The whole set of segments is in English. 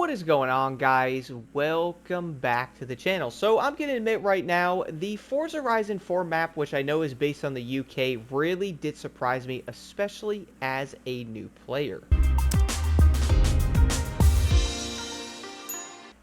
What is going on, guys? Welcome back to the channel. So I'm gonna admit right now, the Forza Horizon 4 map, which I know is based on the UK, really did surprise me, especially as a new player.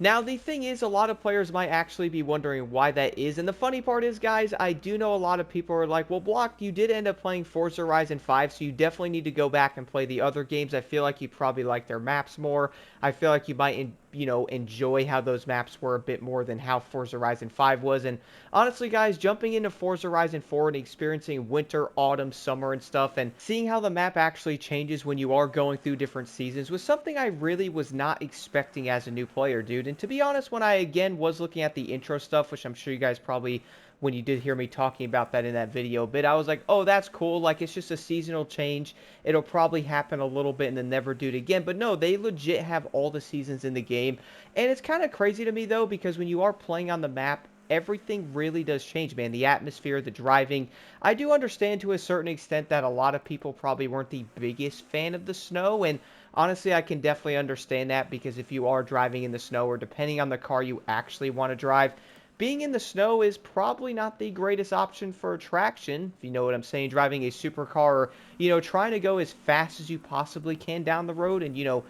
Now, the thing is, a lot of players might actually be wondering why that is, and the funny part is, guys, I do know a lot of people are like, well, Block, you did end up playing Forza Horizon 5, so you definitely need to go back and play the other games. I feel like you probably like their maps more. I feel like you might, enjoy how those maps were a bit more than how Forza Horizon 5 was, and honestly, guys, jumping into Forza Horizon 4 and experiencing winter, autumn, summer, and stuff, and seeing how the map actually changes when you are going through different seasons was something I really was not expecting as a new player, dude. And to be honest, when I again was looking at the intro stuff, which I'm sure you guys probably, when you did hear me talking about that in that video a bit, I was like, oh, that's cool. Like, it's just a seasonal change. It'll probably happen a little bit and then never do it again. But no, they legit have all the seasons in the game. And it's kind of crazy to me, though, because when you are playing on the map, everything really does change, man. The atmosphere, the driving. I do understand to a certain extent that a lot of people probably weren't the biggest fan of the snow, and honestly, I can definitely understand that because if you are driving in the snow or depending on the car you actually want to drive, being in the snow is probably not the greatest option for traction, if you know what I'm saying. Driving a supercar or, trying to go as fast as you possibly can down the road and,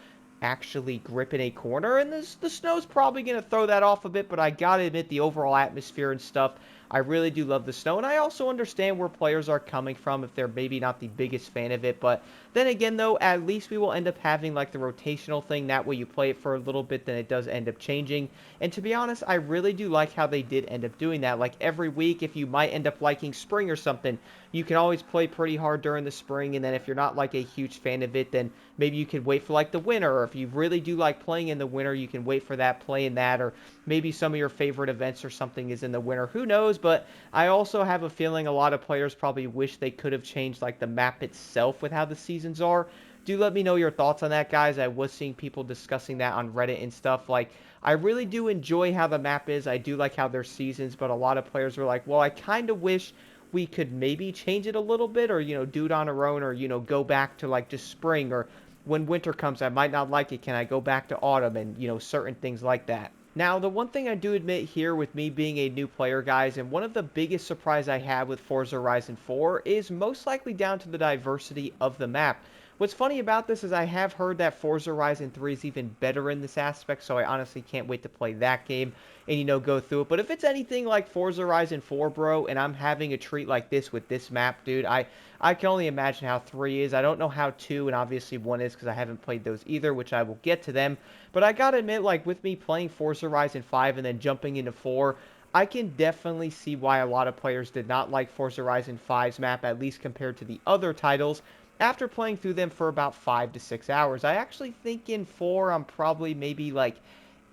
actually grip in a corner. And the snow's probably going to throw that off a bit, but I gotta admit, the overall atmosphere and stuff, I really do love the snow. And I also understand where players are coming from if they're maybe not the biggest fan of it. But then again, though, at least we will end up having like the rotational thing. That way you play it for a little bit, then it does end up changing. And to be honest, I really do like how they did end up doing that. Like every week, if you might end up liking spring or something, you can always play pretty hard during the spring. And then if you're not like a huge fan of it, then maybe you could wait for like the winter. Or if you really do like playing in the winter, you can wait for that, playing that. Or maybe some of your favorite events or something is in the winter. Who knows? But I also have a feeling a lot of players probably wish they could have changed like the map itself with how the seasons are. Do let me know your thoughts on that, guys. I was seeing people discussing that on Reddit and stuff. Like, I really do enjoy how the map is. I do like how there's seasons, but a lot of players were like, well, I kind of wish we could maybe change it a little bit or, do it on our own or, go back to like just spring or when winter comes, I might not like it. Can I go back to autumn and, certain things like that. Now, the one thing I do admit here with me being a new player, guys, and one of the biggest surprise I had with Forza Horizon 4 is most likely down to the diversity of the map. What's funny about this is I have heard that Forza Horizon 3 is even better in this aspect, so I honestly can't wait to play that game and, go through it. But if it's anything like Forza Horizon 4, bro, and I'm having a treat like this with this map, dude, I can only imagine how 3 is. I don't know how 2 and obviously 1 is because I haven't played those either, which I will get to them. But I gotta admit, like, with me playing Forza Horizon 5 and then jumping into 4, I can definitely see why a lot of players did not like Forza Horizon 5's map, at least compared to the other titles, after playing through them for about 5 to 6 hours. I actually think in 4, I'm probably maybe like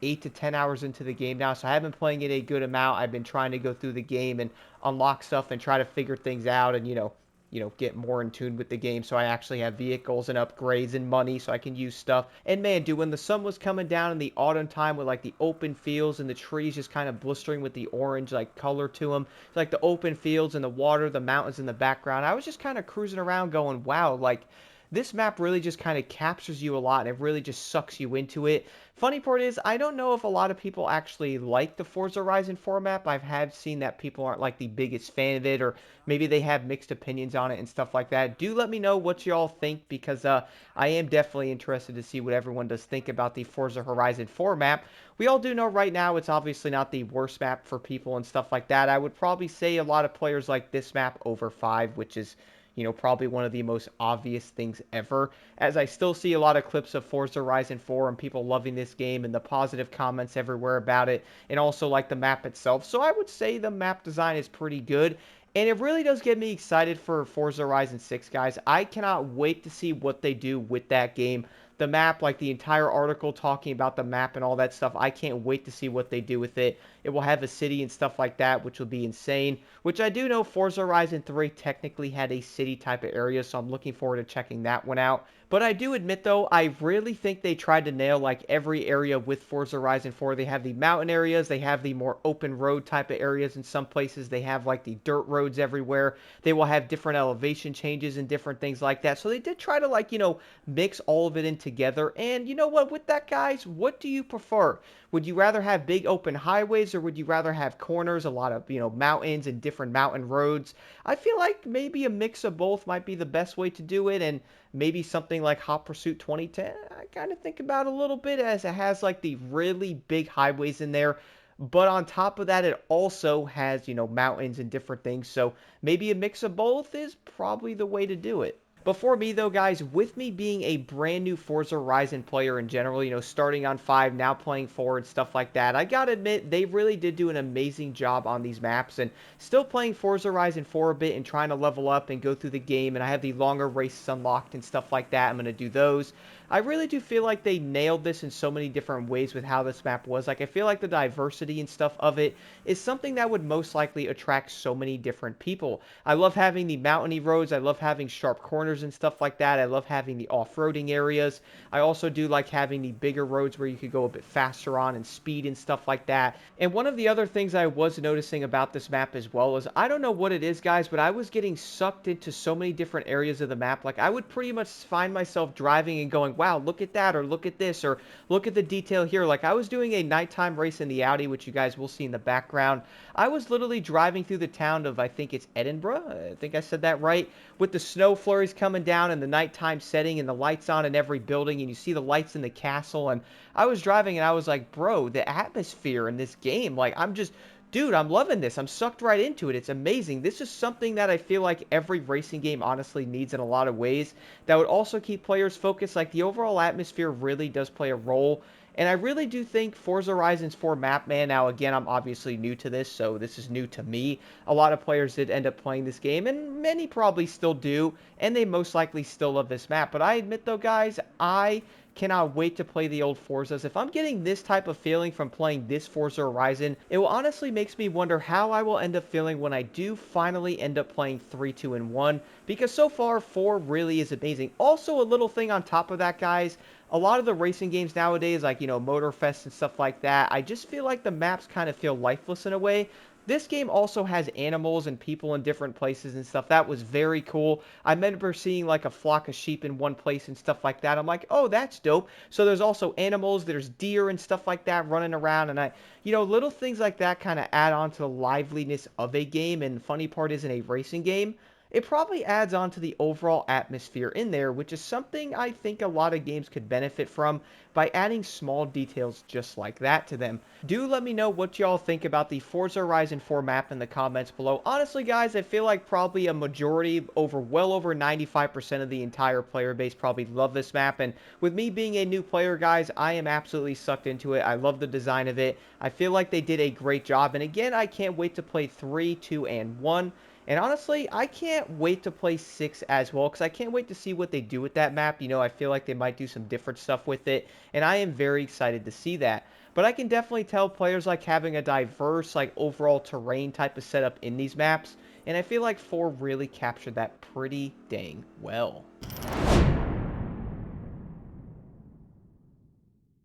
8 to 10 hours into the game now, so I have been playing it a good amount. I've been trying to go through the game and unlock stuff and try to figure things out and, get more in tune with the game so I actually have vehicles and upgrades and money so I can use stuff. And man, dude, when the sun was coming down in the autumn time with like the open fields and the trees just kind of blistering with the orange like color to them, like the open fields and the water, the mountains in the background, I was just kind of cruising around going, wow, like this map really just kind of captures you a lot and it really just sucks you into it. Funny part is, I don't know if a lot of people actually like the Forza Horizon 4 map. I've had seen that people aren't like the biggest fan of it, or maybe they have mixed opinions on it and stuff like that. Do let me know what y'all think because I am definitely interested to see what everyone does think about the Forza Horizon 4 map. We all do know right now it's obviously not the worst map for people and stuff like that. I would probably say a lot of players like this map over 5, which is probably one of the most obvious things ever, as I still see a lot of clips of Forza Horizon 4 and people loving this game and the positive comments everywhere about it, and also like the map itself. So I would say the map design is pretty good, and it really does get me excited for Forza Horizon 6, guys. I cannot wait to see what they do with that game. The map, like the entire article talking about the map and all that stuff, I can't wait to see what they do with it. It will have a city and stuff like that, which will be insane, which I do know Forza Horizon 3 technically had a city type of area, so I'm looking forward to checking that one out. But I do admit, though, I really think they tried to nail like every area with Forza Horizon 4. They have the mountain areas, they have the more open road type of areas in some places, they have like the dirt roads everywhere. They will have different elevation changes and different things like that. So they did try to like, mix all of it in together. And you know what, with that, guys, what do you prefer? Would you rather have big open highways or would you rather have corners, a lot of, mountains and different mountain roads? I feel like maybe a mix of both might be the best way to do it. And maybe something like Hot Pursuit 2010, I kind of think about a little bit as it has like the really big highways in there. But on top of that, it also has, mountains and different things. So maybe a mix of both is probably the way to do it. But for me, though, guys, with me being a brand new Forza Horizon player in general, starting on 5, now playing 4 and stuff like that, I gotta admit, they really did do an amazing job on these maps. And still playing Forza Horizon 4 a bit and trying to level up and go through the game. And I have the longer races unlocked and stuff like that. I'm gonna do those. I really do feel like they nailed this in so many different ways with how this map was. Like, I feel like the diversity and stuff of it is something that would most likely attract so many different people. I love having the mountainy roads. I love having sharp corners and stuff like that. I love having the off-roading areas. I also do like having the bigger roads where you could go a bit faster on and speed and stuff like that. And one of the other things I was noticing about this map as well is, I don't know what it is, guys, but I was getting sucked into so many different areas of the map. Like, I would pretty much find myself driving and going, wow, look at that, or look at this, or look at the detail here. Like, I was doing a nighttime race in the Audi, which you guys will see in the background. I was literally driving through the town of, I think it's Edinburgh, I think I said that right, with the snow flurries coming down and the nighttime setting and the lights on in every building, and you see the lights in the castle. And I was driving and I was like, bro, the atmosphere in this game, like, dude, I'm loving this. I'm sucked right into it. It's amazing. This is something that I feel like every racing game honestly needs in a lot of ways, that would also keep players focused. Like, the overall atmosphere really does play a role. And I really do think Forza Horizons 4 map, man, now again, I'm obviously new to this, so this is new to me. A lot of players did end up playing this game, and many probably still do, and they most likely still love this map. But I admit, though, guys, I cannot wait to play the old Forzas. If I'm getting this type of feeling from playing this Forza Horizon, it will honestly makes me wonder how I will end up feeling when I do finally end up playing 3, 2, and 1, because so far 4 really is amazing. Also, a little thing on top of that, guys, a lot of the racing games nowadays, like, Motorfest and stuff like that, I just feel like the maps kind of feel lifeless in a way. This game also has animals and people in different places and stuff. That was very cool. I remember seeing like a flock of sheep in one place and stuff like that. I'm like, oh, that's dope. So there's also animals, there's deer and stuff like that running around. And little things like that kind of add on to the liveliness of a game. And funny part is, in a racing game, it probably adds on to the overall atmosphere in there, which is something I think a lot of games could benefit from by adding small details just like that to them. Do let me know what y'all think about the Forza Horizon 4 map in the comments below. Honestly, guys, I feel like probably a majority, well over 95% of the entire player base probably love this map. And with me being a new player, guys, I am absolutely sucked into it. I love the design of it. I feel like they did a great job. And again, I can't wait to play 3, 2, and 1. And honestly, I can't wait to play 6 as well, because I can't wait to see what they do with that map. I feel like they might do some different stuff with it, and I am very excited to see that. But I can definitely tell players like having a diverse, like, overall terrain type of setup in these maps, and I feel like 4 really captured that pretty dang well.